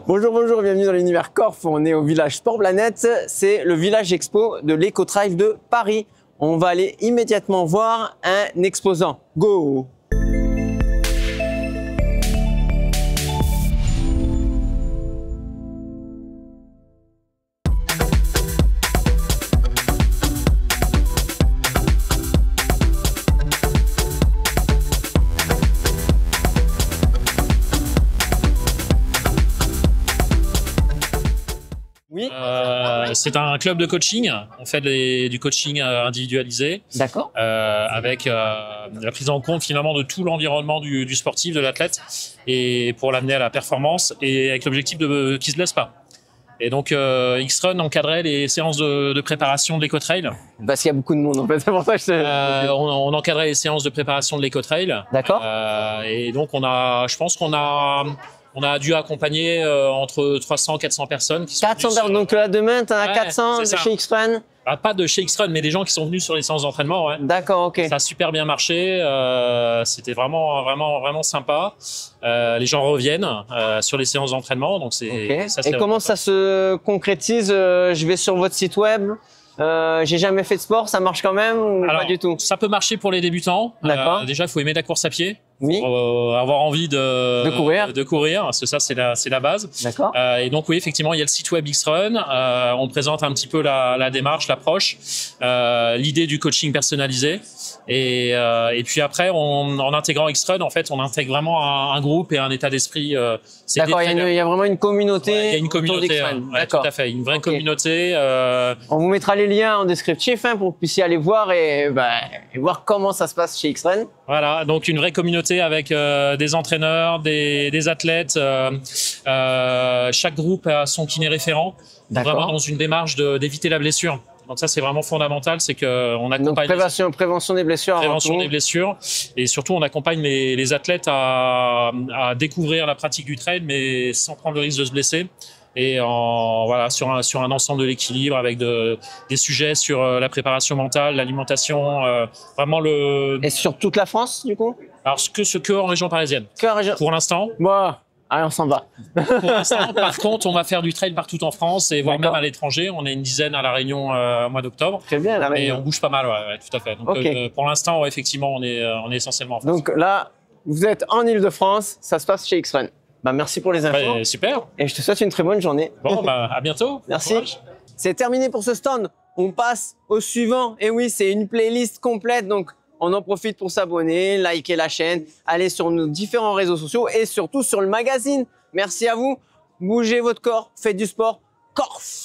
Bonjour, bonjour, bienvenue dans l'univers Corf. On est au village Sport Planète. C'est le village expo de l'Eco-Trail de Paris. On va aller immédiatement voir un exposant. Go! Oui. C'est un club de coaching. On fait du coaching individualisé. D'accord. Avec la prise en compte finalement de tout l'environnement du sportif, de l'athlète, et pour l'amener à la performance et avec l'objectif qu'il ne se blesse pas. Et donc X-Run encadrait les séances de préparation de l'Eco-Trail. Parce qu'il y a beaucoup de monde en fait, c'est pour ça que on encadrait les séances de préparation de l'Eco-Trail. D'accord. Et donc je pense qu'on a dû accompagner entre 300 et 400 personnes. Qui sont 400 personnes, donc là demain tu en as 400 de chez X-Run. Pas de chez X-Run, mais des gens qui sont venus sur les séances d'entraînement. Ouais. D'accord, ok. Ça a super bien marché. C'était vraiment sympa. Les gens reviennent sur les séances d'entraînement. Donc Okay. Et comment ça se concrétise? Je vais sur votre site web. J'ai jamais fait de sport, ça marche quand même ou Alors, pas du tout? Ça peut marcher pour les débutants. Déjà, il faut aimer la course à pied. Oui. Pour avoir envie de courir, parce que ça c'est la base. D'accord. Et donc oui, effectivement, il y a le site web X-Run. On présente un petit peu la démarche, l'approche, l'idée du coaching personnalisé. Et puis après, en intégrant X-Run, en fait, on intègre vraiment un groupe et un état d'esprit. D'accord, il y a vraiment une communauté. Ouais, il y a une communauté, D'accord. tout à fait, une vraie communauté. On vous mettra les liens en descriptif pour que vous puissiez aller voir et voir comment ça se passe chez X-Run. Voilà, donc une vraie communauté avec des entraîneurs, des athlètes. Chaque groupe a son kiné référent. Vraiment dans une démarche d'éviter la blessure. Donc ça, c'est vraiment fondamental, c'est qu'on accompagne… Donc prévention des blessures. Prévention des blessures. Et surtout, on accompagne les athlètes à découvrir la pratique du trail, mais sans prendre le risque de se blesser. Et sur un ensemble de l'équilibre avec des sujets sur la préparation mentale, l'alimentation, vraiment Et sur toute la France, du coup? Alors, que en région parisienne. Pour l'instant. Bon. Allez, on s'en va. Pour l'instant, par contre, on va faire du trail partout en France et voire même à l'étranger. On est une dizaine à La Réunion au mois d'octobre. Très bien, La Réunion. Et on bouge pas mal, ouais, tout à fait. Donc, pour l'instant, effectivement, on est essentiellement en France. Donc là, vous êtes en Ile-de-France, ça se passe chez X-Run. Merci pour les infos. Super. Et je te souhaite une très bonne journée. Bon, à bientôt. Merci. C'est terminé pour ce stand. On passe au suivant. Et oui, c'est une playlist complète. Donc, on en profite pour s'abonner, liker la chaîne, aller sur nos différents réseaux sociaux et surtout sur le magazine. Merci à vous. Bougez votre corps, faites du sport. Corf!